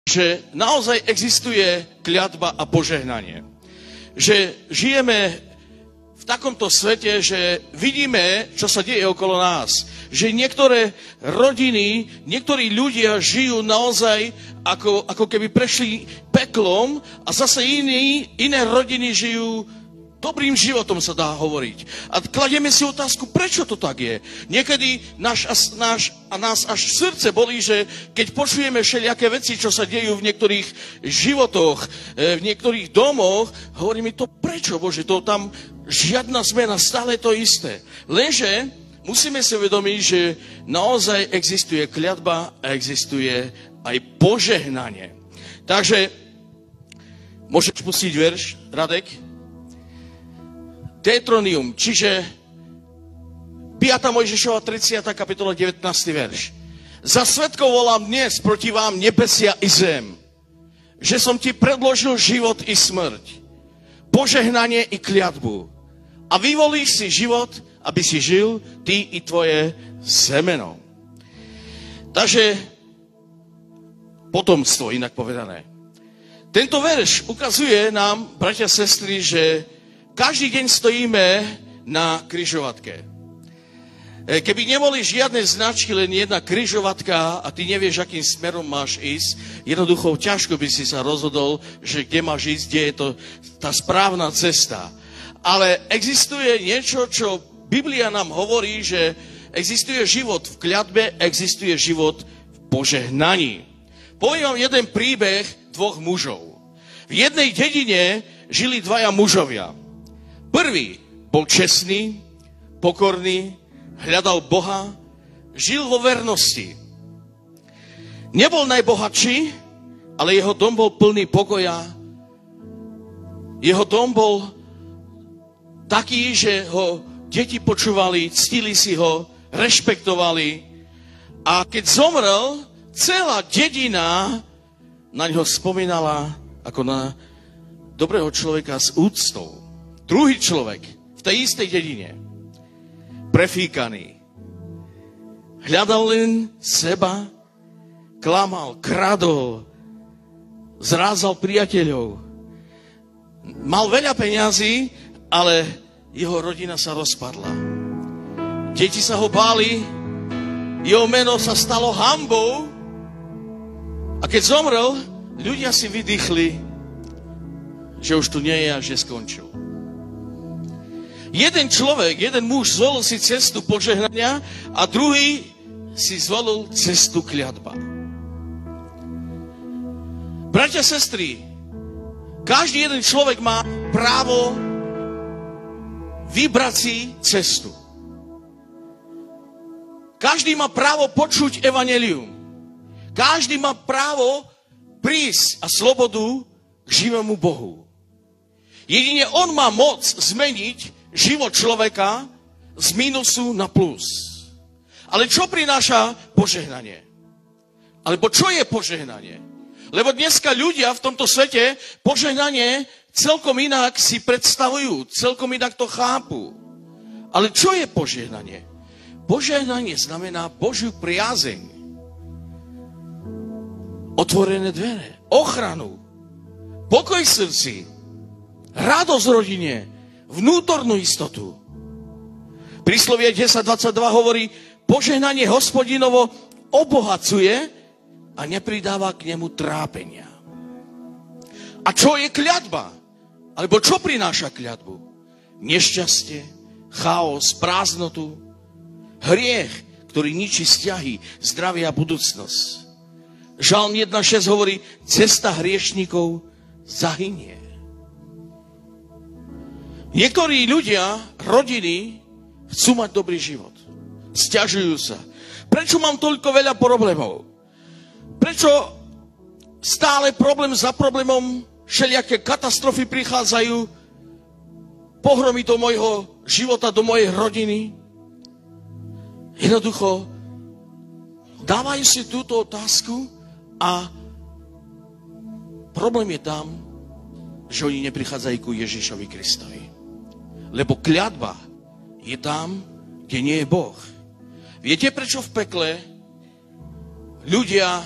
že naozaj existuje kľatba a požehnanie. Že žijeme v takomto svete, že vidíme, čo sa deje okolo nás. Že niektoré rodiny, niektorí ľudia žijú naozaj ako keby prešli peklom a zase iné rodiny žijú dobrým životom, sa dá hovoriť. A kladieme si otázku, prečo to tak je. Niekedy nás až srdce bolí, že keď počujeme všelijaké veci, čo sa dejú v niektorých životoch, v niektorých domoch, hovoríme to, prečo, Bože, to tam žiadna zmena, stále to isté. Lenže musíme si uvedomiť, že naozaj existuje kľatba a existuje aj požehnanie. Takže, môžeš pustiť verš, Radek? Deuteronomium, čiže 5. Mojžišova 30. kapitola 19. verš. Za svedkov volám dnes proti vám nebesia i zem, že som ti predložil život i smrť, požehnanie i kľatbu. A vyvolíš si život, aby si žil, ty i tvoje semeno. Takže potomstvo, inak povedané. Tento verš ukazuje nám, bratia a sestry, že každý deň stojíme na križovatke. Keby neboli žiadne značky, len jedna križovatka a ty nevieš, akým smerom máš ísť, jednoducho ťažko by si sa rozhodol, že kde máš ísť, kde je to tá správna cesta. Ale existuje niečo, čo Biblia nám hovorí, že existuje život v kľatbe, existuje život v požehnaní. Poviem vám jeden príbeh dvoch mužov. V jednej dedine žili dvaja mužovia. Prvý bol čestný, pokorný, hľadal Boha, žil vo vernosti. Nebol najbohatší, ale jeho dom bol plný pokoja. Jeho dom bol taký, že ho deti počúvali, ctili si ho, rešpektovali. A keď zomrel, celá dedina na ňo spomínala ako na dobrého človeka s úctou. Druhý človek v tej istej dedine, prefíkaný, hľadal len seba, klamal, kradol, zrázal priateľov. Mal veľa peňazí, ale jeho rodina sa rozpadla. Deti sa ho báli, jeho meno sa stalo hanbou a keď zomrel, ľudia si vydýchli, že už tu nie je a že skončil. Jeden muž zvolil si cestu požehnania a druhý si zvolil cestu kľatba. Bratia, sestry, každý jeden človek má právo vybrať si cestu. Každý má právo počuť evanjelium. Každý má právo prísť a slobodu k živému Bohu. Jedine on má moc zmeniť život človeka z minusu na plus. Ale čo prináša požehnanie? Alebo čo je požehnanie? Lebo dneska ľudia v tomto svete požehnanie celkom inak si predstavujú, celkom inak to chápu. Ale čo je požehnanie? Požehnanie znamená Božiu priazeň, otvorené dvere, ochranu, pokoj v srdci, radosť v rodine, vnútornú istotu. Príslovie 10.22 hovorí, požehnanie Hospodinovo obohacuje a nepridáva k nemu trápenia. A čo je kľatba? Alebo čo prináša kľatbu? Nešťastie, chaos, prázdnotu, hriech, ktorý ničí vzťahy, zdravie a budúcnosť. Žalm 1.6 hovorí, cesta hriešnikov zahynie. Niektorí ľudia, rodiny, chcú mať dobrý život. Sťažujú sa. Prečo mám toľko veľa problémov? Prečo stále problém za problémom, všelijaké katastrofy prichádzajú, pohromy do môjho života, do mojej rodiny? Jednoducho, dávajú si túto otázku a problém je tam, že oni neprichádzajú ku Ježišovi Kristovi. Lebo kľatba je tam, kde nie je Boh. Viete, prečo v pekle ľudia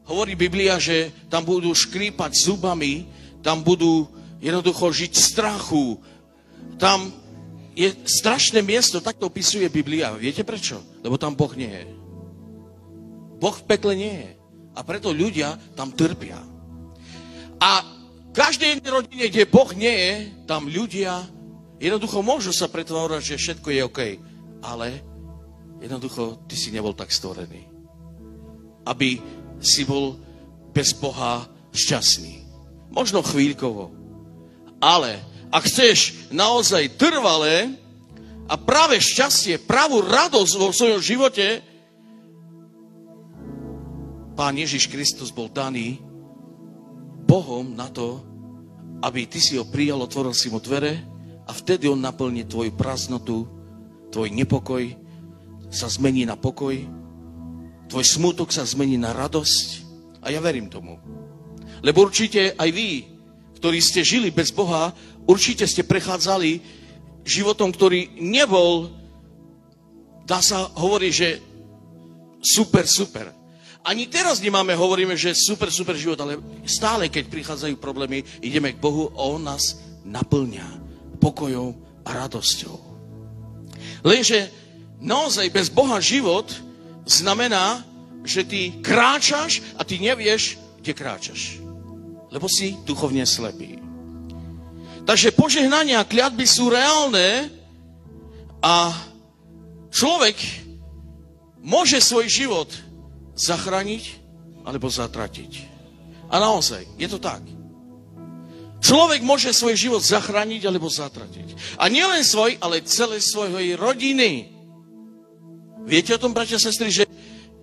hovorí Biblia, že tam budú škrípať zubami, tam budú jednoducho žiť v strachu. Tam je strašné miesto, tak to opisuje Biblia. Viete prečo? Lebo tam Boh nie je. Boh v pekle nie je. A preto ľudia tam trpia. A v každej rodine, kde Boh nie je, tam ľudia jednoducho môžu sa pretvárať, že všetko je OK. Ale jednoducho ty si nebol tak stvorený. Aby si bol bez Boha šťastný. Možno chvíľkovo. Ale ak chceš naozaj trvalé a práve šťastie, pravú radosť vo svojom živote, Pán Ježiš Kristus bol daný Bohom na to, aby ty si ho prijal, otvoril si mu dvere a vtedy on naplní tvoju prázdnotu, tvoj nepokoj sa zmení na pokoj, tvoj smútok sa zmení na radosť a ja verím tomu. Lebo určite aj vy, ktorí ste žili bez Boha, určite ste prechádzali životom, ktorý nebol, dá sa hovoriť, že super. Ani teraz nemáme, hovoríme, že super život, ale stále, keď prichádzajú problémy, ideme k Bohu a on nás naplňa pokojom a radosťou. Lenže naozaj bez Boha život znamená, že ty kráčaš a ty nevieš, kde kráčaš. Lebo si duchovne slepý. Takže požehnania a kľatby sú reálne a človek môže svoj život zachrániť alebo zatratiť. A naozaj, je to tak. Človek môže svoj život zachrániť alebo zatratiť. A nielen svoj, ale celé svojej rodiny. Viete o tom, bratia a sestry, že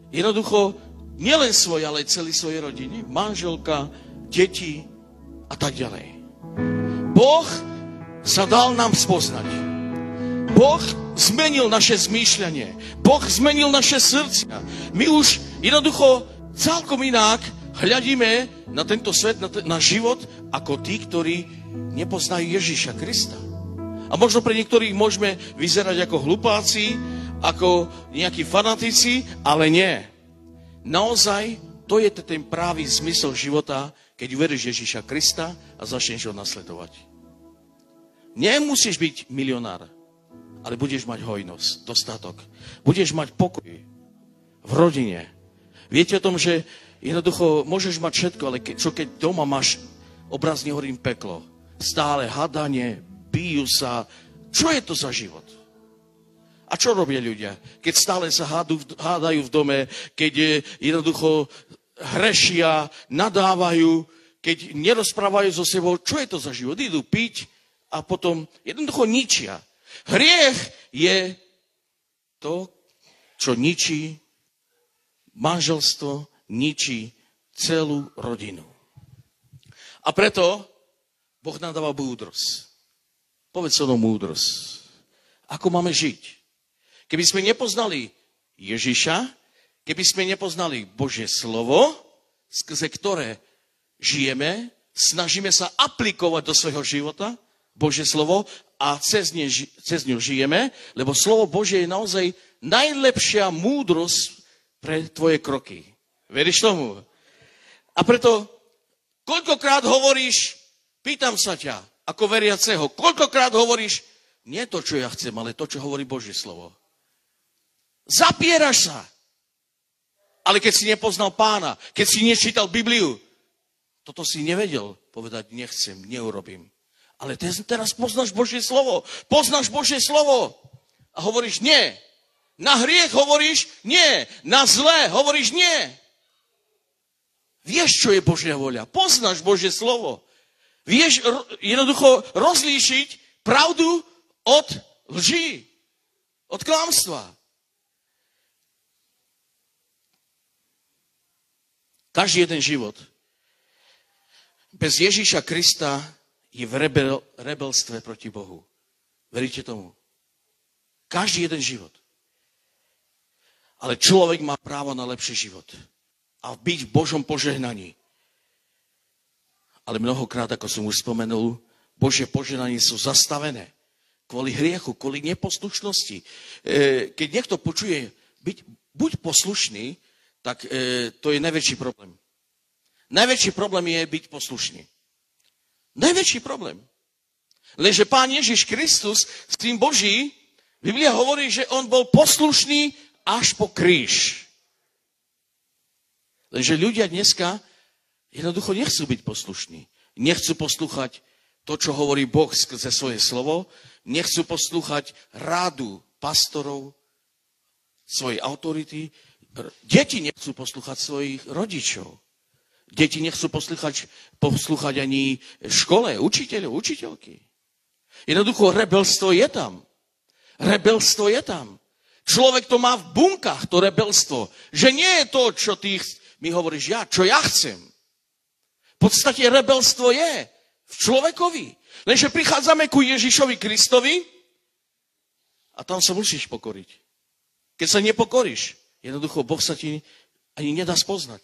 jednoducho nielen svoj, ale celý svojej rodiny. Manželka, deti a tak ďalej. Boh sa dal nám spoznať. Boh zmenil naše zmýšľanie. Boh zmenil naše srdcia. My už jednoducho celkom inak hľadíme na tento svet, na život, ako tí, ktorí nepoznajú Ježiša Krista. A možno pre niektorých môžeme vyzerať ako hlupáci, ako nejakí fanatici, ale nie. Naozaj, to je ten pravý zmysel života, keď uveríš Ježiša Krista a začneš ho nasledovať. Nemusíš byť milionár, ale budeš mať hojnosť, dostatok. Budeš mať pokoj v rodine. Viete o tom, že jednoducho môžeš mať všetko, ale keď doma máš, obrazne hovorím, peklo. Stále hadanie, bijú sa. Čo je to za život? A čo robia ľudia? Keď stále sa hádajú v dome, keď jednoducho hrešia, nadávajú, keď nerozprávajú so sebou, čo je to za život? Idú piť a potom jednoducho ničia. Hriech je to, čo ničí manželstvo, ničí celú rodinu. A preto Boh nám dáva múdrosť. Povedz so mnou múdrosť. Ako máme žiť? Keby sme nepoznali Ježiša, keby sme nepoznali Božie slovo, skrze ktoré žijeme, snažíme sa aplikovať do svojho života Božie slovo a cez ňu žijeme, lebo slovo Božie je naozaj najlepšia múdrosť pre tvoje kroky. Veríš tomu? A preto, koľkokrát hovoríš, pýtam sa ťa, ako veriaceho, koľkokrát hovoríš, nie to, čo ja chcem, ale to, čo hovorí Božie slovo. Zapieraš sa. Ale keď si nepoznal Pána, keď si nečítal Bibliu, toto si nevedel povedať, nechcem, neurobím. Ale teraz poznáš Božie slovo. Poznáš Božie slovo. A hovoríš nie. Na hriech hovoríš nie. Na zlé hovoríš nie. Vieš, čo je Božia voľa. Poznáš Božie slovo. Vieš jednoducho rozlíšiť pravdu od lží. Od klamstva. Každý jeden život bez Ježíša Krista je v rebelstve proti Bohu. Veríte tomu? Každý jeden život. Ale človek má právo na lepší život. A byť v Božom požehnaní. Ale mnohokrát, ako som už spomenul, Božie požehnanie sú zastavené. Kvôli hriechu, kvôli neposlušnosti. Keď niekto počuje buď poslušný, tak to je najväčší problém. Najväčší problém je byť poslušný. Najväčší problém. Lenže Pán Ježiš Kristus, Syn Boží, Biblia hovorí, že on bol poslušný až po kríž. Lenže ľudia dneska jednoducho nechcú byť poslušní. Nechcú poslúchať to, čo hovorí Boh skrze svoje slovo. Nechcú poslúchať rádu pastorov, svojej autority. Deti nechcú poslúchať svojich rodičov. Deti nechcú poslúchať ani škole, učiteľov, učiteľky. Jednoducho rebelstvo je tam. Rebelstvo je tam. Človek to má v bunkách, to rebelstvo. Že nie je to, čo ty mi hovoríš čo ja chcem. V podstate rebelstvo je v človekovi. Lenže prichádzame ku Ježišovi Kristovi a tam sa musíš pokoriť. Keď sa nepokoríš, jednoducho Boh sa ti ani nedá spoznať.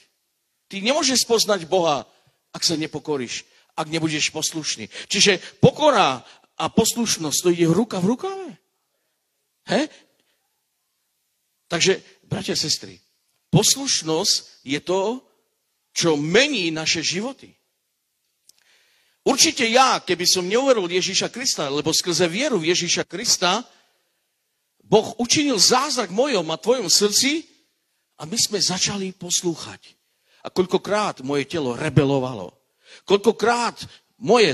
Ty nemôžeš spoznať Boha, ak sa nepokoríš, ak nebudeš poslušný. Čiže pokora a poslušnosť to ide ruka v rukave. Takže, bratia a sestry, poslušnosť je to, čo mení naše životy. Určite ja, keby som neuveril Ježíša Krista, lebo skrze vieru v Ježíša Krista, Boh učinil zázrak v mojom a tvojom srdci a my sme začali poslúchať. A koľkokrát moje telo rebelovalo. Koľkokrát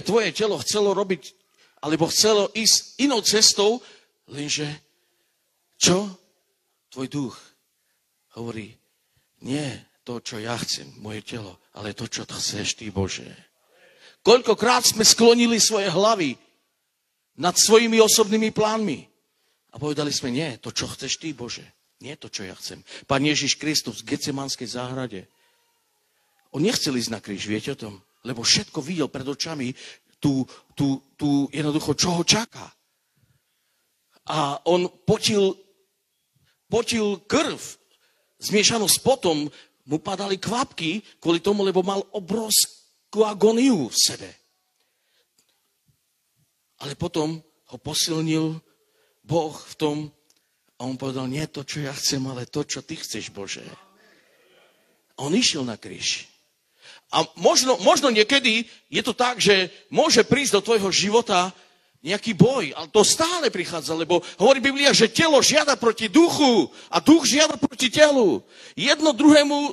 tvoje telo chcelo robiť, alebo chcelo ísť inou cestou, lenže čo? Tvoj duch hovorí, nie to, čo ja chcem, moje telo, ale to, čo chceš ty, Bože. Koľkokrát sme sklonili svoje hlavy nad svojimi osobnými plánmi a povedali sme, nie, to, čo chceš ty, Bože, nie to, čo ja chcem. Pán Ježiš Kristus v Getsemanskej záhrade, on nechcel ísť na kríž, viete o tom? Lebo všetko videl pred očami tú jednoducho, čo ho čaká. A on potil krv zmiešanú s potom, mu padali kvapky kvôli tomu, lebo mal obrovskú agóniu v sebe. Ale potom ho posilnil Boh v tom a on povedal, nie to, čo ja chcem, ale to, čo ty chceš, Bože. A on išiel na kríž. A možno niekedy je to tak, že môže prísť do tvojho života nejaký boj, ale to stále prichádza, lebo hovorí Biblia, že telo žiada proti duchu a duch žiada proti telu. Jedno druhému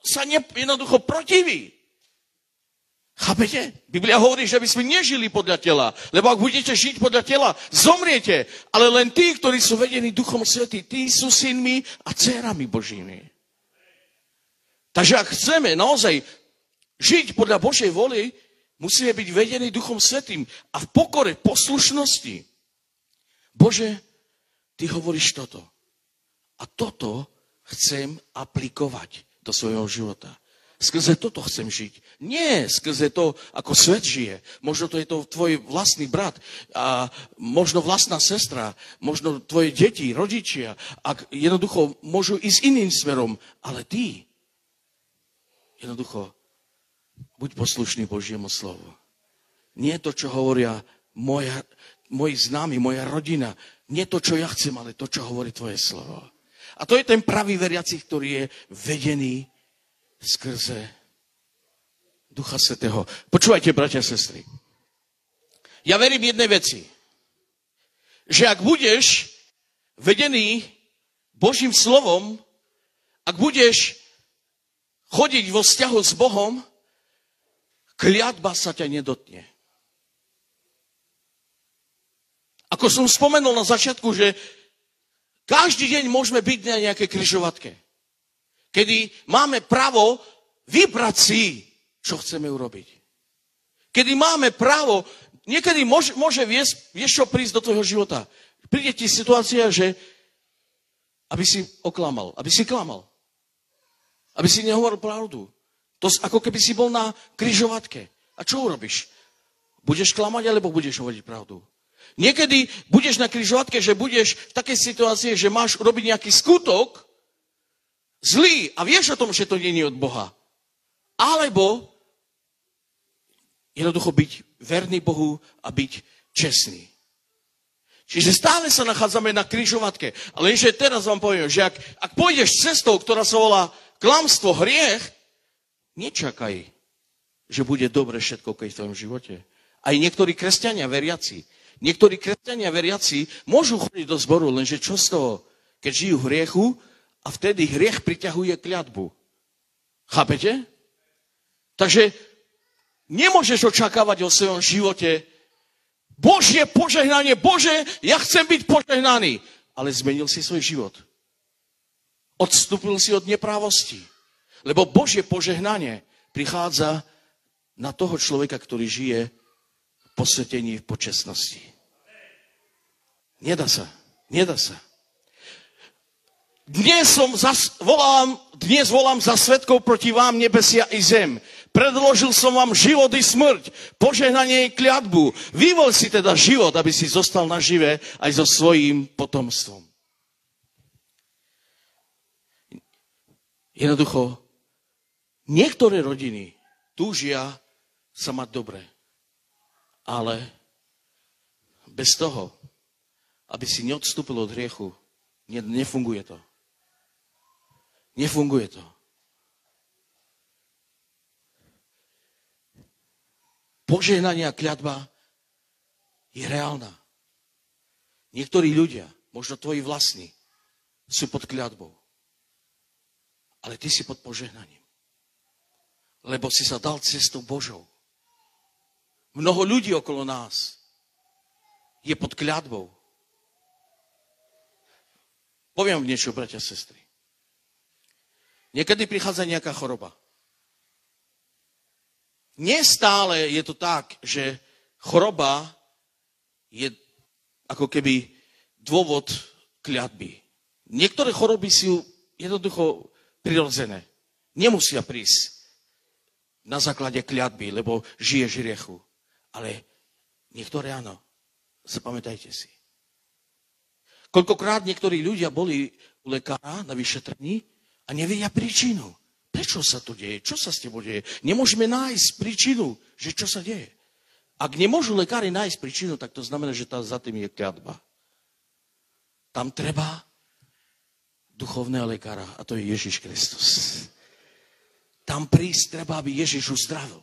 sa jednoducho protiví. Chápete? Biblia hovorí, že by sme nežili podľa tela, lebo ak budete žiť podľa tela, zomriete. Ale len tí, ktorí sú vedení Duchom Svätým, tí sú synmi a dcérami Božími. Takže ak chceme naozaj žiť podľa Božej voli, musíme byť vedení Duchom Svätým a v pokore, poslušnosti. Bože, ty hovoríš toto. A toto chcem aplikovať do svojho života. Skrze toto chcem žiť. Nie skrze to, ako svet žije. Možno to je to tvoj vlastný brat, a možno vlastná sestra, možno tvoje deti, rodičia. Ak jednoducho môžu ísť iným smerom, ale ty jednoducho buď poslušný Božiemu slovu. Nie to, čo hovoria moji známi, moja rodina. Nie to, čo ja chcem, ale to, čo hovorí tvoje slovo. A to je ten pravý veriaci, ktorý je vedený skrze Ducha Svätého. Počúvajte, bratia a sestry. Ja verím jednej veci. Že ak budeš vedený Božím slovom, ak budeš chodiť vo vzťahu s Bohom, kliatba sa ťa nedotkne. Ako som spomenul na začiatku, že každý deň môžeme byť na nejakej križovatke, kedy máme právo vybrať si, čo chceme urobiť. Kedy máme právo, niekedy môže vieš čo prísť do tvojho života. Príde ti situácia, že aby si oklamal, aby si klamal, aby si nehovoril pravdu. To ako keby si bol na križovatke. A čo urobíš? Budeš klamať, alebo budeš hovoriť pravdu? Niekedy budeš na križovatke, že budeš v takej situácii, že máš robiť nejaký skutok zlý a vieš o tom, že to nie je od Boha. Alebo jednoducho byť verný Bohu a byť čestný. Čiže stále sa nachádzame na križovatke. Ale ešte teraz vám poviem, že ak pôjdeš cestou, ktorá sa volá klamstvo, hriech, nečakaj, že bude dobre všetko v tvojom živote. Aj niektorí kresťania veriaci môžu chodiť do zboru, lenže čo z toho, keď žijú v hriechu a vtedy hriech priťahuje kľatbu. Chápete? Takže nemôžeš očakávať o svojom živote Božie požehnanie. Bože, ja chcem byť požehnaný. Ale zmenil si svoj život. Odstúpil si od neprávosti. Lebo Božie požehnanie prichádza na toho človeka, ktorý žije v posvetení, v počestnosti. Nedá sa. Dnes volám za svedkov proti vám nebesia i zem. Predložil som vám život i smrť, požehnanie i kľatbu. Vyvol si teda život, aby si zostal nažive aj so svojím potomstvom. Jednoducho, niektoré rodiny túžia sa mať dobre, ale bez toho, aby si neodstúpil od hriechu, nefunguje to. Nefunguje to. Požehnanie a kľatba je reálna. Niektorí ľudia, možno tvoji vlastní, sú pod kľatbou. Ale ty si pod požehnaním. Lebo si sa dal cestou Božou. Mnoho ľudí okolo nás je pod kľatbou. Poviem vám niečo, bratia a sestry. Niekedy prichádza nejaká choroba. Nestále je to tak, že choroba je ako keby dôvod kľatby. Niektoré choroby sú jednoducho prirodzené. Nemusia prísť na základe kľatby, lebo žiješ v hriechu. Ale niektoré áno. Zapamätajte si. Koľkokrát niektorí ľudia boli u lekára na vyšetrení a nevedia príčinu. Prečo sa to deje? Čo sa s tebou deje? Nemôžeme nájsť príčinu, že čo sa deje. Ak nemôžu lekári nájsť príčinu, tak to znamená, že za tým je kľatba. Tam treba duchovného lekára, a to je Ježiš Kristus. Tam prísť treba, aby Ježiš uzdravil.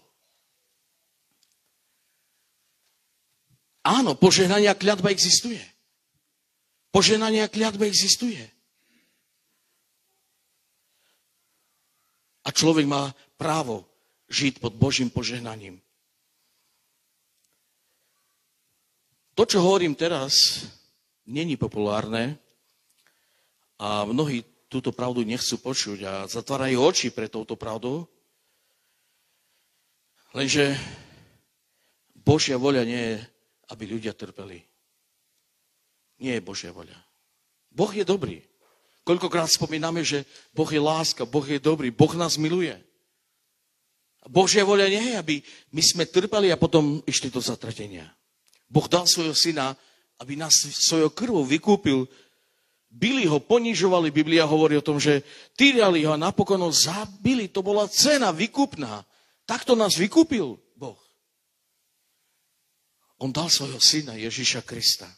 Áno, požehnanie a kľatba existuje. Požehnanie a kľatba existuje. A človek má právo žiť pod Božím požehnaním. To, čo hovorím teraz, není populárne a mnohí túto pravdu nechcú počuť a zatvárajú oči pre touto pravdou. Lenže Božia voľa nie je, aby ľudia trpeli. Nie je Božia voľa. Boh je dobrý. Koľkokrát spomíname, že Boh je láska, Boh je dobrý, Boh nás miluje. Božia voľa nie je, aby my sme trpeli a potom išli do zatratenia. Boh dal svojho syna, aby nás svojou krvou vykúpil. Bili ho, ponižovali. Biblia hovorí o tom, že týrali ho a napokon ho zabili. To bola cena vykupná. Takto nás vykúpil Boh. On dal svojho syna Ježiša Krista.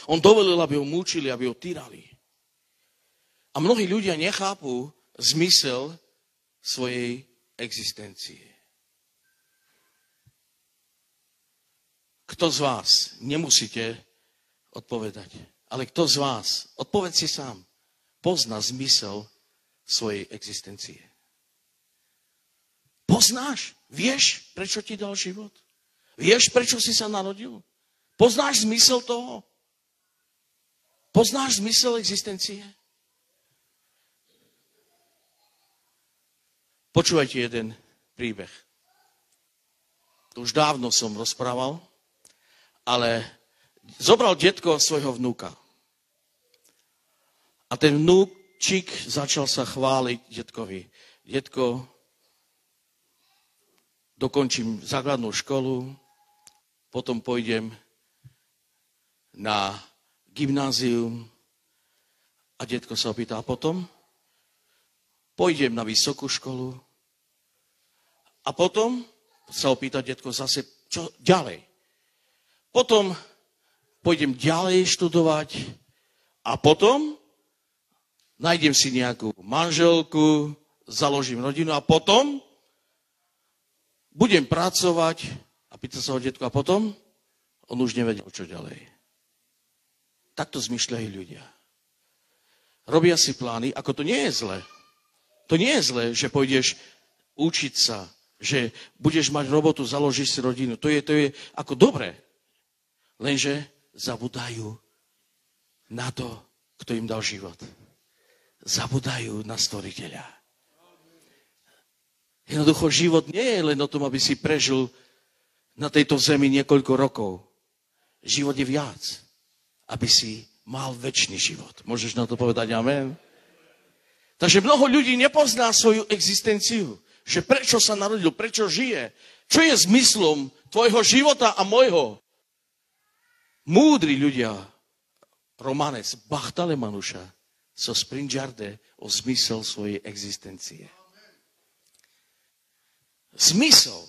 On dovolil, aby ho mučili, aby ho týrali. A mnohí ľudia nechápu zmysel svojej existencie. Kto z vás, nemusíte odpovedať, ale kto z vás, odpoveď si sám, pozná zmysel svojej existencie. Poznáš? Vieš, prečo ti dal život? Vieš, prečo si sa narodil? Poznáš zmysel toho? Poznáš zmysel existencie? Počúvajte jeden príbeh. To už dávno som rozprával, ale zobral detko svojho vnúka. A ten vnúčik začal sa chváliť detkovi. Detko, dokončím základnú školu, potom pôjdem na gymnázium a detko sa opýta, a potom pôjdem na vysokú školu a potom sa opýta detko zase, čo ďalej. Potom pôjdem ďalej študovať a potom nájdem si nejakú manželku, založím rodinu a potom budem pracovať a pýta sa ho detko, a potom? On už nevedel, čo ďalej. Takto zmyšľajú ľudia. Robia si plány, ako to nie je zle. To nie je zle, že pôjdeš učiť sa, že budeš mať robotu, založíš si rodinu. To je ako dobre. Lenže zabudajú na to, kto im dal život. Zabudajú na stvoriteľa. Jednoducho život nie je len o tom, aby si prežil na tejto zemi niekoľko rokov. Život je viac, aby si mal večný život. Môžeš na to povedať amen? Takže mnoho ľudí nepozná svoju existenciu. Že prečo sa narodil, prečo žije. Čo je zmyslom tvojho života a môjho? Múdri ľudia, Romanec, Bachtalemanúša, so springiarde o zmysel svojej existencie. Zmysel.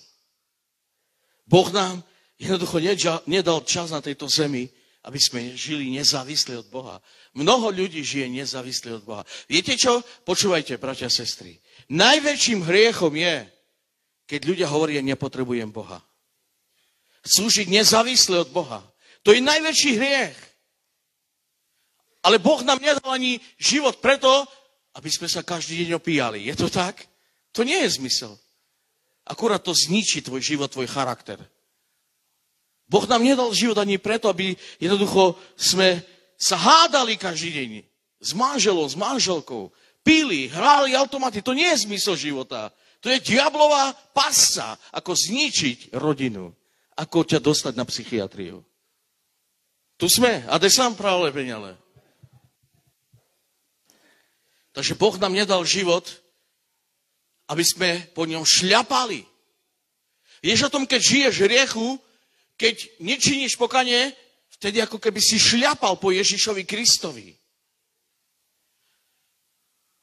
Boh nám jednoducho nedal čas na tejto zemi, aby sme žili nezávisle od Boha. Mnoho ľudí žije nezávisle od Boha. Viete čo? Počúvajte, bratia a sestry. Najväčším hriechom je, keď ľudia hovoria, nepotrebujem Boha. Chcú žiť nezávisle od Boha. To je najväčší hriech. Ale Boh nám nedal ani život preto, aby sme sa každý deň opíjali. Je to tak? To nie je zmysel. Akurát to zničí tvoj život, tvoj charakter. Boh nám nedal život ani preto, aby jednoducho sme sa hádali každý deň s manželom, s manželkou, pili, hrali automaty. To nie je zmysel života. To je diablová pasca, ako zničiť rodinu, ako ťa dostať na psychiatriu. Tu sme, a de sám práve peniale. Takže Boh nám nedal život, aby sme po ňom šľapali. Vieš o tom, keď žiješ v hriechu, keď nečiníš pokanie, vtedy ako keby si šľapal po Ježišovi Kristovi.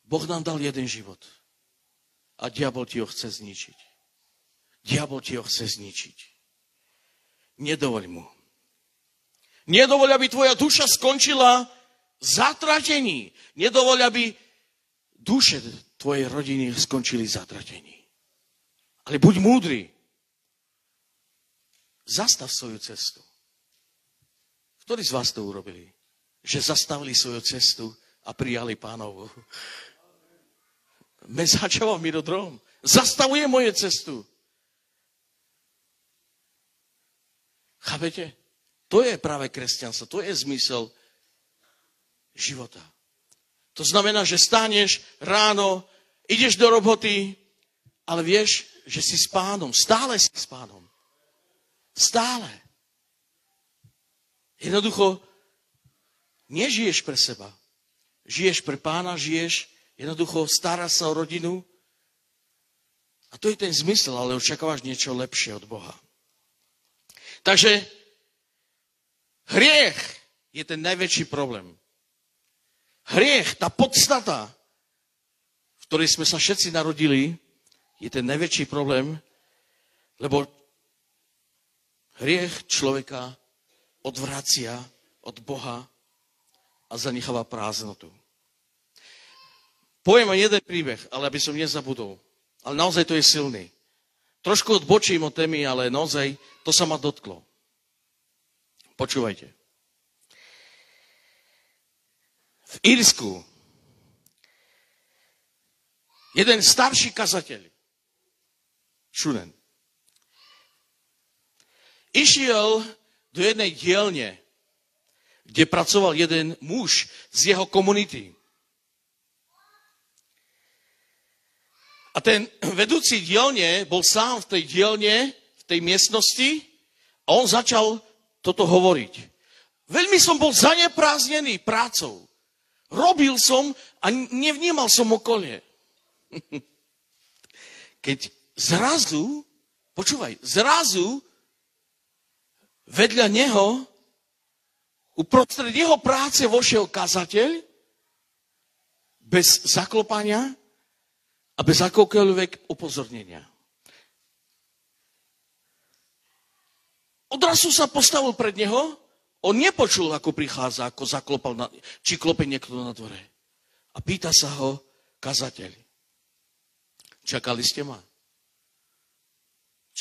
Boh nám dal jeden život. A diabol ti ho chce zničiť. Diabol ti ho chce zničiť. Nedovoľ mu. Nedovoľ, aby tvoja duša skončila v zatratení. Nedovoľ, aby duše tvojej rodiny skončili v zatratení. Ale buď múdry. Zastav svoju cestu. Ktorí z vás to urobili? Že zastavili svoju cestu a prijali Pánovu. Mesačova Mirodrom. Zastavuje moje cestu. Chápete? To je práve kresťanstvo. To je zmysel života. To znamená, že stáneš ráno, ideš do roboty, ale vieš, že si s Pánom. Stále si s Pánom. Stále. Jednoducho nežiješ pre seba. Žiješ pre Pána, jednoducho staráš sa o rodinu. A to je ten zmysel, ale očakávaš niečo lepšie od Boha. Takže hriech je ten najväčší problém. Hriech, tá podstata, v ktorej sme sa všetci narodili, je ten najväčší problém, lebo hriech človeka odvracia od Boha a zanecháva prázdnotu. Poviem vám jeden príbeh, ale aby som nezabudol. Ale naozaj to je silný. Trošku odbočím od témy, ale naozaj to sa ma dotklo. Počúvajte. V Írsku jeden starší kazateľ, Šunen, išiel do jednej dielne, kde pracoval jeden muž z jeho komunity. A ten vedúci dielne bol sám v tej dielne, v tej miestnosti a on začal toto hovoriť. Veľmi som bol zanepráznený prácou. Robil som a nevnímal som okolie. Keď zrazu, zrazu vedľa neho, uprostred jeho práce vošiel kazateľ, bez zaklopania a bez akokoľvek upozornenia. Odrazu sa postavil pred neho, on nepočul, ako prichádza, ako zaklopal, či klope niekto na dvore. A pýta sa ho kazateľ. Čakali ste ma?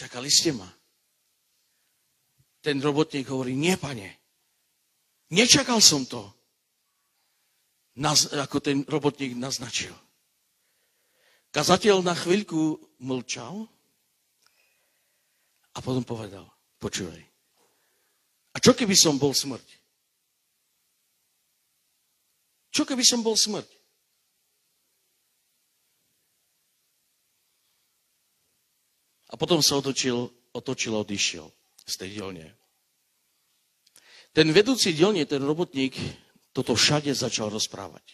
čakali ste ma. Ten robotník hovorí, nie, pane, nečakal som to, ako ten robotník naznačil. Kazateľ na chvíľku mlčal a potom povedal, počúvaj, a čo keby som bol smrť? Čo keby som bol smrť? A potom sa otočil a odišiel z tej dielne. Ten vedúci dielne, ten robotník, toto všade začal rozprávať.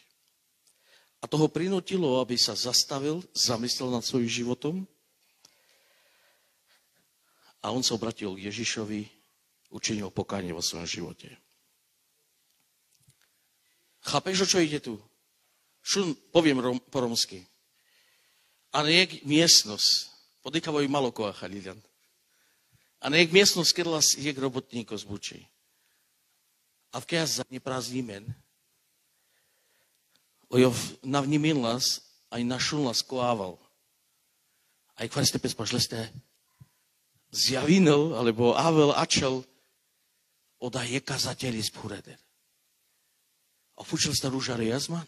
A to ho prinútilo, aby sa zastavil, zamyslel nad svojím životom. A on sa obratil k Ježišovi, učinil pokánie vo svojom živote. Chápeš, o čo ide tu? Poviem po romsky. A nejak miestnosť, podýkavoj malo koacha, Lilian. A nejak miestnosť, keď las je k robotníko zbučí. A v kjaz za neprázdnimen, ojov navnimin las, aj našun las koával. Aj kvar ste pespašle ste zjavinul, alebo avel ačel, oda je kazateli z Pureder. A fučil ste rúžare jazman?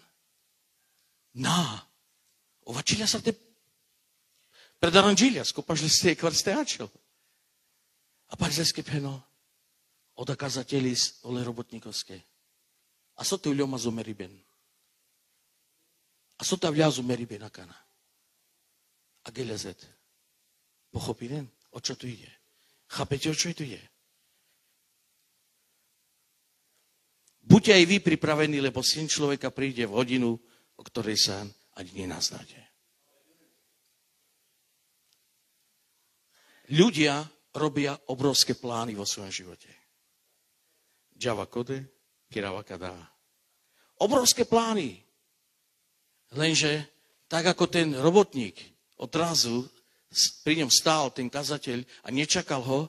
Na, ovačilja sa te predaranđilja, skopažli ste kvar ste ačel. A parizajske peno, oda kazateli z ole robotnikovske. A so te u ljoma zomeriben. A so ta vľazu meriben akana. A gelezet. Pochopiren? O čo tu ide? Chápete, o čo tu ide? Buďte aj vy pripravení, lebo syn človeka príde v hodinu, o ktorej sa ani nenaznáte. Ľudia robia obrovské plány vo svojom živote. Džava kode, kirava kadá. Obrovské plány. Lenže tak ako ten robotník odrazu pri ňom stál ten kazateľ a nečakal ho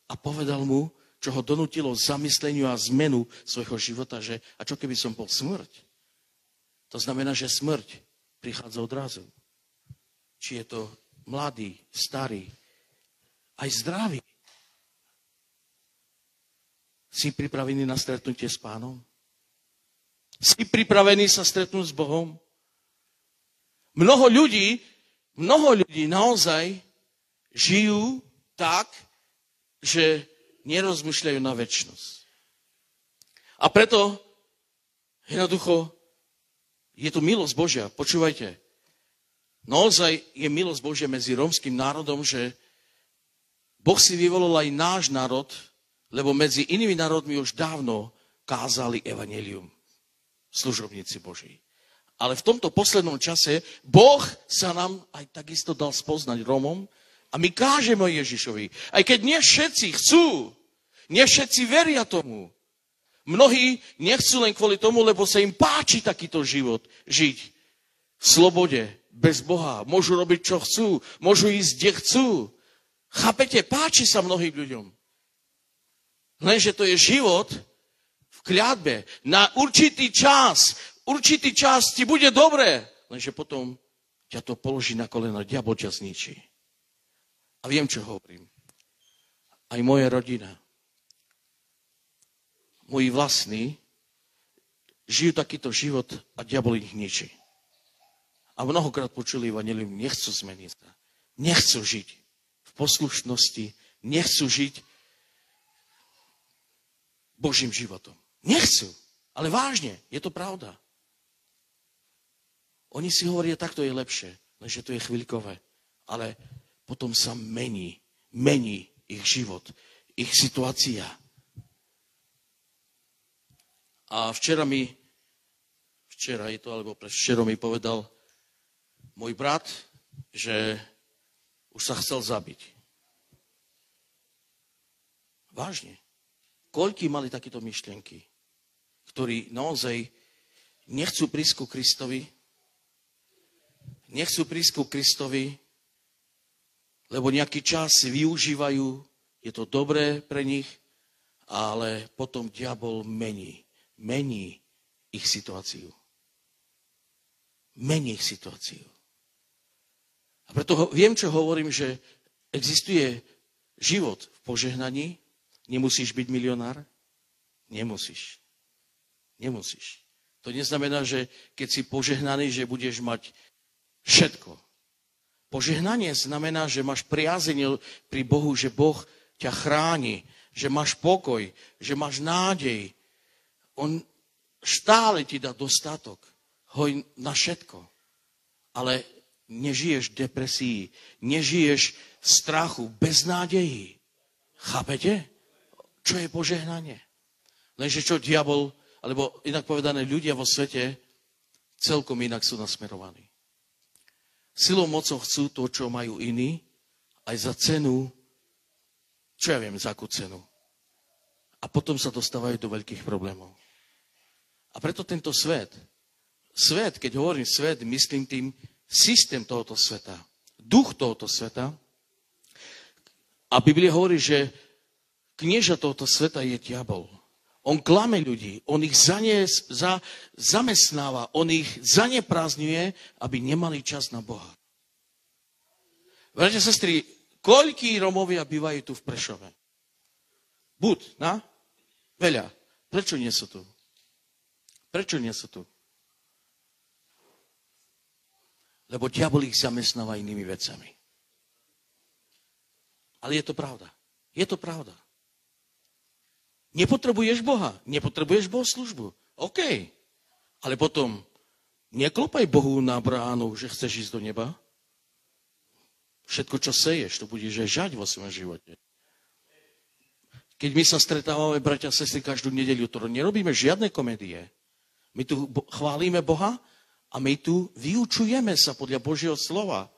a povedal mu, čo ho donútilo zamysleniu a zmenu svojho života, že a čo keby som bol smrť? To znamená, že smrť prichádza odrazu. Či je to mladý, starý, aj zdravý. Si pripravený na stretnutie s Pánom? Si pripravený sa stretnúť s Bohom? Mnoho ľudí naozaj žijú tak, že nerozmýšľajú na večnosť. A preto jednoducho je tu milosť Božia. Počúvajte, naozaj je milosť Božia medzi rómskym národom, že Boh si vyvolil aj náš národ, lebo medzi inými národmi už dávno kázali evanjelium služobníci Boží. Ale v tomto poslednom čase Boh sa nám aj takisto dal spoznať Rómom a my kážeme Ježišovi. Aj keď nie všetci chcú, nie všetci veria tomu. Mnohí nechcú len kvôli tomu, lebo sa im páči takýto život žiť v slobode, bez Boha. Môžu robiť, čo chcú, môžu ísť, kde chcú. Chápete? Páči sa mnohým ľuďom. Lenže to je život v kľadbe. Na určitý čas ti bude dobre. Lenže potom ťa to položí na koleno. Diabol ťa zničí. A viem, čo hovorím. Aj moja rodina. Moji vlastní žijú takýto život a diabol ich ničí. A mnohokrát počuli evanjelium, nechcú zmeniť sa. Nechcú žiť v poslušnosti, nechcú žiť Božím životom. Nechcú. Ale vážne, je to pravda. Oni si hovoria, takto je lepšie, lenže to je chvíľkové. Ale potom sa mení ich život, ich situácia. A včera je to, alebo predvčerom mi povedal môj brat, že už sa chcel zabiť. Vážne. Koľkí mali takéto myšlienky, ktorí naozaj nechcú prísť ku Kristovi, lebo nejaký čas si využívajú, je to dobré pre nich, ale potom diabol mení ich situáciu. Mení ich situáciu. A preto viem, čo hovorím, že existuje život v požehnaní, nemusíš byť milionár? Nemusíš. Nemusíš. To neznamená, že keď si požehnaný, že budeš mať všetko. Požehnanie znamená, že máš priazeň pri Bohu, že Boh ťa chráni, že máš pokoj, že máš nádej. On stále ti dá dostatok. Hoj na všetko. Ale nežiješ v depresii, nežiješ v strachu, bez nádejí. Chápete? Čo je požehnanie? Lenže čo diabol, alebo inak povedané ľudia vo svete, celkom inak sú nasmerovaní. Silou mocou chcú to, čo majú iní, aj za cenu, čo ja viem, za akú cenu. A potom sa dostávajú do veľkých problémov. A preto tento svet, keď hovorím svet, myslím tým systém tohoto sveta, duch tohoto sveta. A Biblia hovorí, že knieža tohoto sveta je diabol. On klame ľudí, on ich zamestnáva, on ich zaneprázdňuje, aby nemali čas na Boha. Bratia, sestry, koľkí Romovia bývajú tu v Prešove? Veľa. Prečo nie sú tu? Prečo nie sú tu? Lebo diabol ich zamestnáva inými vecami. Ale je to pravda. Je to pravda. Nepotrebuješ Boha, nepotrebuješ bohoslužbu. OK. Ale potom neklopaj Bohu na bránu, že chceš ísť do neba. Všetko, čo seješ, to budeš aj žať vo svojom živote. Keď my sa stretávame, bratia a sestry, každú nedeľu, to nerobíme žiadne komédie. My tu chválime Boha a my tu vyučujeme sa podľa Božieho slova.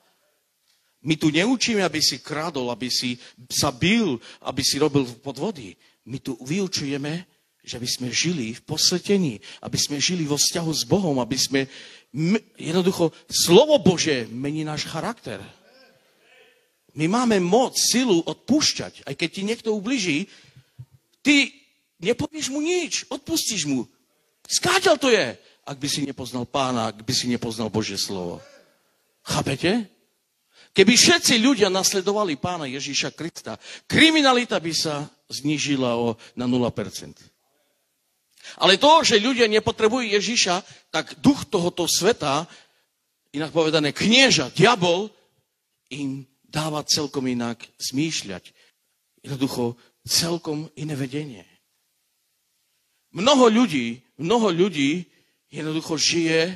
My tu neučíme, aby si kradol, aby si sa bil, aby si robil podvody. My tu vyučujeme, že aby sme žili v posvetení, aby sme žili vo vzťahu s Bohom, aby sme jednoducho, slovo Božie mení náš charakter. My máme moc, silu odpúšťať. Aj keď ti niekto ubliží, ty nepovieš mu nič, odpustíš mu. Skáďal to je, ak by si nepoznal Pána, ak by si nepoznal Božie slovo. Chápete? Keby všetci ľudia nasledovali Pána Ježíša Krista, kriminalita by sa znížila na 0%. Ale to, že ľudia nepotrebujú Ježíša, tak duch tohoto sveta, inak povedané knieža, diabol, im dáva celkom inak zmýšľať. Jednoducho celkom iné vedenie. Mnoho ľudí jednoducho žije,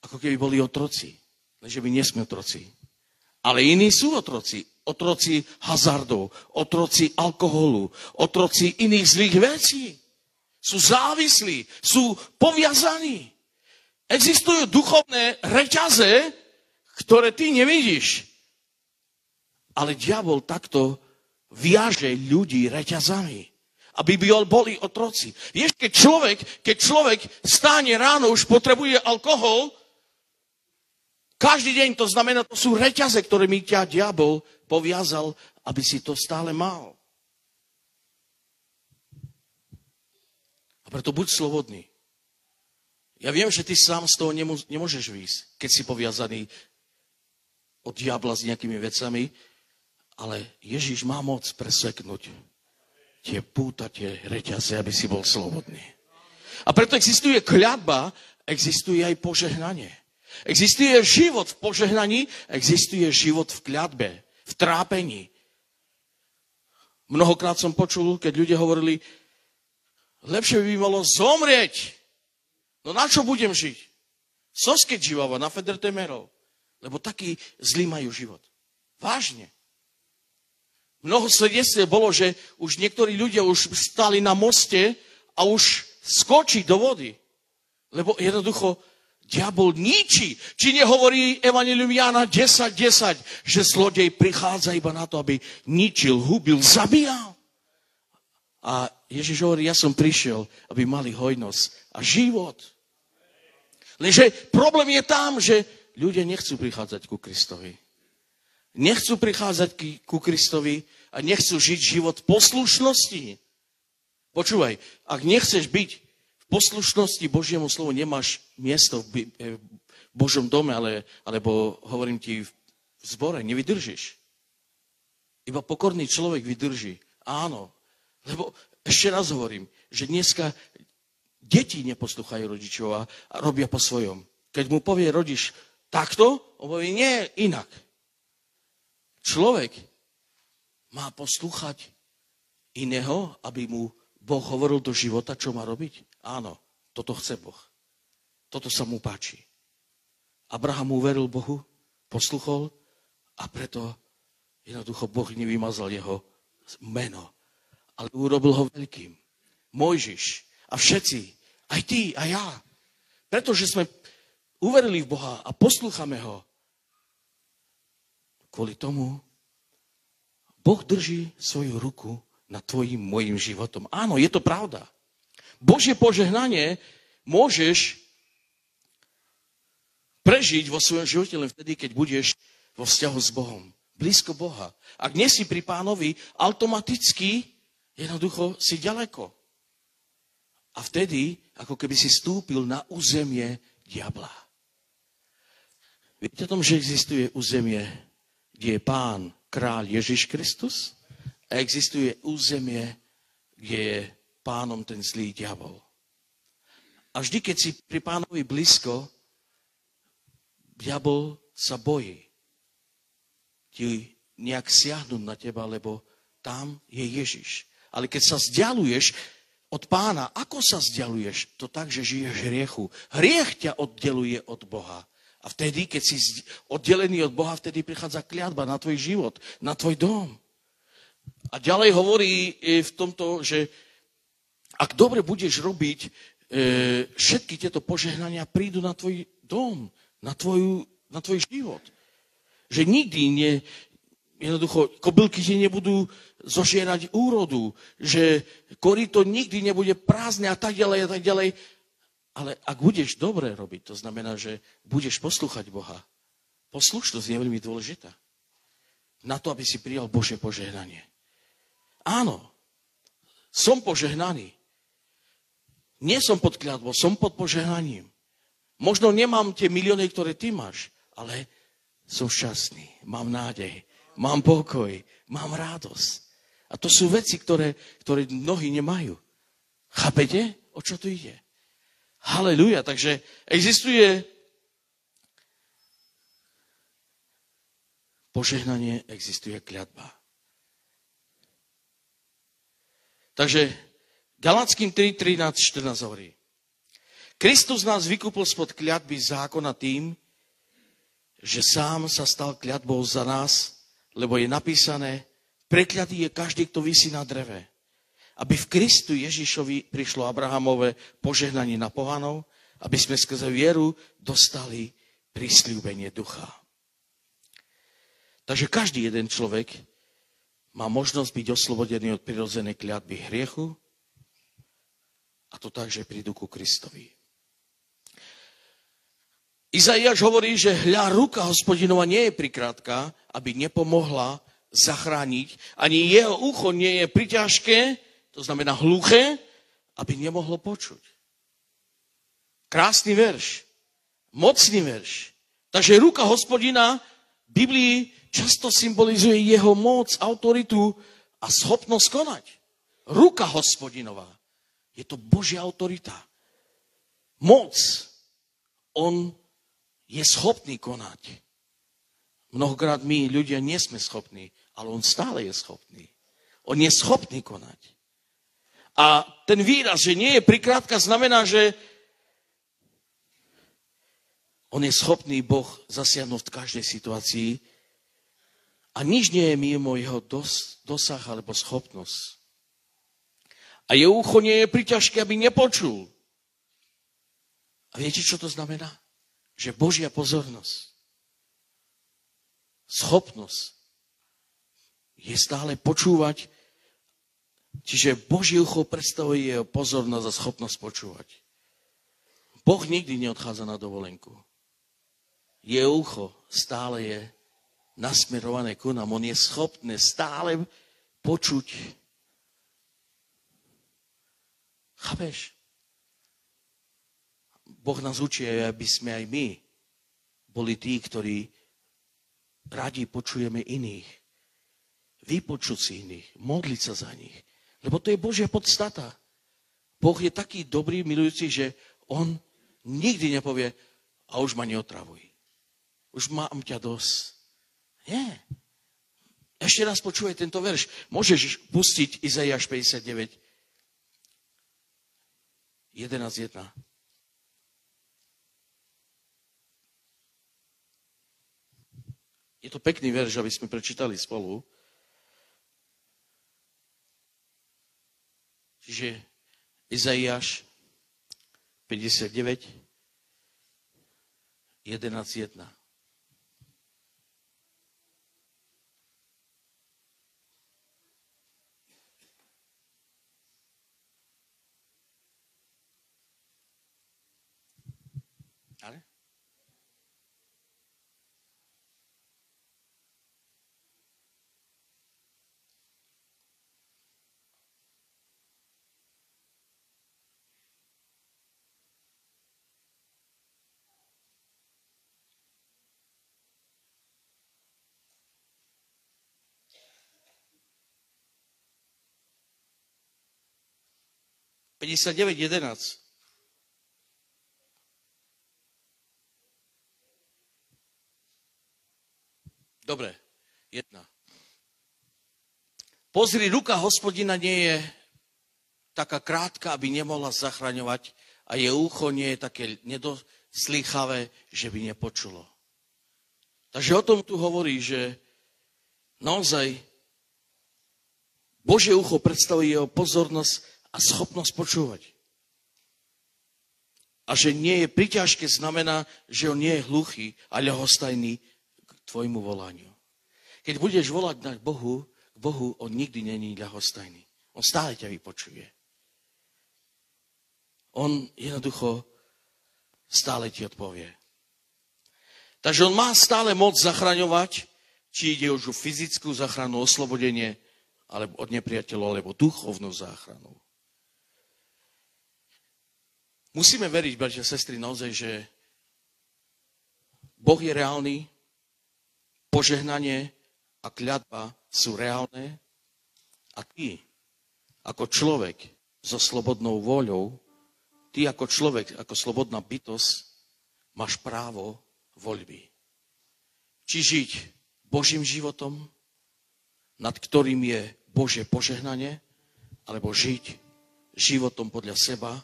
ako keby boli otroci. Lenže my nie sme otroci. Ale iní sú otroci. Otroci hazardov, otroci alkoholu, otroci iných zlých vecí. Sú závislí, sú poviazaní. Existujú duchovné reťaze, ktoré ty nevidíš. Ale diabol takto viaže ľudí reťazami, aby boli otroci. Vieš, keď človek stáne ráno, už potrebuje alkohol, každý deň, to znamená, to sú reťaze, ktorými ťa diabol poviazal, aby si to stále mal. A preto buď slobodný. Ja viem, že ty sám z toho nemôžeš výjsť, keď si poviazaný od diabla s nejakými vecami, ale Ježíš má moc preseknúť tie púta, tie reťaze, aby si bol slobodný. A preto existuje kľatba, existuje aj požehnanie. Existuje život v požehnaní, existuje život v kľatbe, v trápení. Mnohokrát som počul, keď ľudia hovorili, lepšie by malo zomrieť. No na čo budem žiť? Soskeď živava na Feder Temerov. Lebo takí zlí majú život. Vážne. Mnoho svedectiev bolo, že už niektorí ľudia už stáli na moste a už skočí do vody. Lebo jednoducho diabol ničí. Či nehovorí Evangelium Jána 10:10, že zlodej prichádza iba na to, aby ničil, hubil, zabíjal. A Ježiš hovorí, ja som prišiel, aby mali hojnosť a život. Lenže problém je tam, že ľudia nechcú prichádzať ku Kristovi. Nechcú prichádzať ku Kristovi a nechcú žiť život poslušnosti. Počúvaj, ak nechceš byť v poslušnosti Božiemu slovu, nemáš miesto v Božom dome, alebo hovorím ti v zbore, nevydržíš. Iba pokorný človek vydrží. Áno, lebo ešte raz hovorím, že dneska deti neposlúchajú rodičov a robia po svojom. Keď mu povie rodič takto, on povie nie, inak. Človek má poslúchať iného, aby mu Boh hovoril do života, čo má robiť? Áno, toto chce Boh. Toto sa mu páči. Abraham uveril Bohu, posluchol a preto jednoducho Boh nevymazal jeho meno, ale urobil ho veľkým. Mojžiš a všetci, aj ty a ja. Pretože sme uverili v Boha a poslúchame ho. Kvôli tomu Boh drží svoju ruku nad tvojim, mojim životom. Áno, je to pravda. Božie požehnanie môžeš prežiť vo svojom živote len vtedy, keď budeš vo vzťahu s Bohom. Blízko Boha. Ak nie si pri Pánovi, automaticky jednoducho si ďaleko. A vtedy, ako keby si vstúpil na územie diabla. Viete o tom, že existuje územie, kde je Pán, kráľ Ježiš Kristus? A existuje územie, kde je pánom ten zlý diabol. A vždy, keď si pri Pánovi blízko, diabol sa bojí ti nejak siahnuť na teba, lebo tam je Ježiš. Ale keď sa vzdialuješ od Pána, ako sa vzdialuješ? To tak, že žiješ v hriechu. Hriech ťa oddeluje od Boha. A vtedy, keď si oddelený od Boha, vtedy prichádza kliatba na tvoj život, na tvoj dom. A ďalej hovorí v tomto, že ak dobre budeš robiť, všetky tieto požehnania prídu na tvoj dom, na tvoj život. Že nikdy jednoducho kobylky ti nebudú zožierať úrodu, že koryto nikdy nebude prázdne a tak ďalej a tak ďalej. Ale ak budeš dobre robiť, to znamená, že budeš poslúchať Boha. Poslušnosť je veľmi dôležitá. Na to, aby si prijal Božie požehnanie. Áno, som požehnaný. Nie som pod kliatbou, som pod požehnaním. Možno nemám tie milióny, ktoré ty máš, ale som šťastný, mám nádej, mám pokoj, mám radosť. A to sú veci, ktoré mnohí nemajú. Chápete, o čo tu ide? Halelúja, takže existuje požehnanie, existuje kliatba. Takže Galackým 3, 13, 14 hovorí. Kristus nás vykúpil spod kliatby zákona tým, že sám sa stal kliatbou za nás, lebo je napísané, prekliatý je každý, kto visí na dreve. Aby v Kristu Ježišovi prišlo Abrahamové požehnanie na pohanov, aby sme skrze vieru dostali prisľúbenie ducha. Takže každý jeden človek má možnosť byť oslobodený od prirodzenej kliatby hriechu, a to tak, že prídu ku Kristovi. Izaiáš hovorí, že hľa, ruka Hospodinova nie je prikrátka, aby nepomohla zachrániť, ani jeho ucho nie je priťažké, to znamená hluché, aby nemohlo počuť. Krásny verš, mocný verš. Takže ruka Hospodina v Biblii často symbolizuje jeho moc, autoritu a schopnosť konať. Ruka Hospodinová. Je to Božia autorita. Moc. On je schopný konať. Mnohokrát my, ľudia, nie sme schopní, ale on stále je schopný. On je schopný konať. A ten výraz, že nie je prikrátka, znamená, že on je schopný Boh zasiahnuť v každej situácii a nič nie je mimo jeho dosah alebo schopnosť. A jeho ucho nie je priťažké, aby nepočul. A viete, čo to znamená? Že Božia pozornosť, schopnosť je stále počúvať, čiže Božie ucho predstavuje jeho pozornosť a schopnosť počúvať. Boh nikdy neodchádza na dovolenku. Jeho ucho stále je nasmerované ku nám. On je schopný stále počuť. Chápeš? Boh nás učí, aby sme aj my boli tí, ktorí radi počujeme iných. vypočuť si iných, modliť sa za nich. Lebo to je Božia podstata. Boh je taký dobrý, milujúci, že on nikdy nepovie, a už ma neotravuj. Už mám ťa dosť. Nie. Ešte raz počúvaj tento verš. Môžeš pustiť Izaiáš 59. 11.1. Je to pekný verš, aby sme prečítali spolu. Čiže Izaiáš 59, 11.1. Ale? Päťdesiatdeväť, 11. Dobre, 1. Pozri, ruka Hospodina nie je taká krátka, aby nemohla zachraňovať a jej ucho nie je také nedoslýchavé, že by nepočulo. Takže o tom tu hovorí, že naozaj Božie ucho predstavuje jeho pozornosť a schopnosť počúvať. A že nie je priťažké, znamená, že on nie je hluchý a ľahostajný k tvojmu volaniu. Keď budeš volať na k Bohu, on nikdy není ľahostajný. On stále ťa vypočuje. On jednoducho stále ti odpovie. Takže on má stále moc zachraňovať, či ide už o fyzickú záchranu, oslobodenie, alebo od nepriateľov, alebo duchovnú záchranu. Musíme veriť, bratia a sestry, naozaj, že Boh je reálny, požehnanie a kľatba sú reálne a ty, ako človek so slobodnou vôľou, ty ako človek, ako slobodná bytosť, máš právo voľby. Či žiť Božím životom, nad ktorým je Božie požehnanie, alebo žiť životom podľa seba,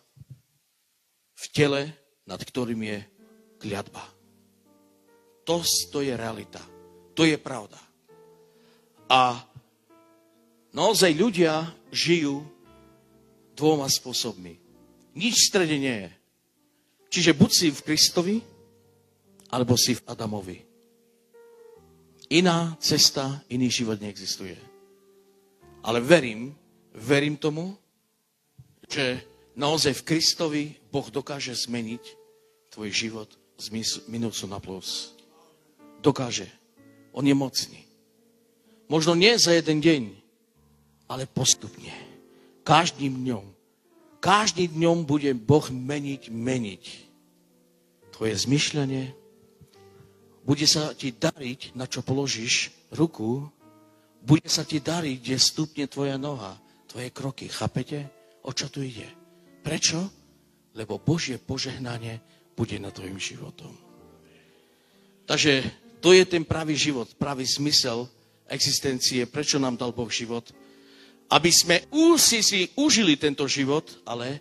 v tele, nad ktorým je kľatba. To je realita. To je pravda. A naozaj ľudia žijú dvoma spôsobmi. Nič v strede nie je. Čiže buď si v Kristovi, alebo si v Adamovi. Iná cesta, iný život neexistuje. Ale verím tomu, že naozaj v Kristovi Boh dokáže zmeniť tvoj život z minúcu na plus. Dokáže. On je mocný. Možno nie za jeden deň, ale postupne. Každým dňom bude Boh meniť tvoje zmyšľanie. Bude sa ti dariť, na čo položíš ruku. Bude sa ti dariť, kde stúpne tvoja noha, tvoje kroky. Chápete, o čo tu ide? Prečo? Lebo Božie požehnanie bude nad tvojim životom. Takže to je ten pravý život, pravý zmysel existencie, prečo nám dal Boh život. Aby sme si užili tento život, ale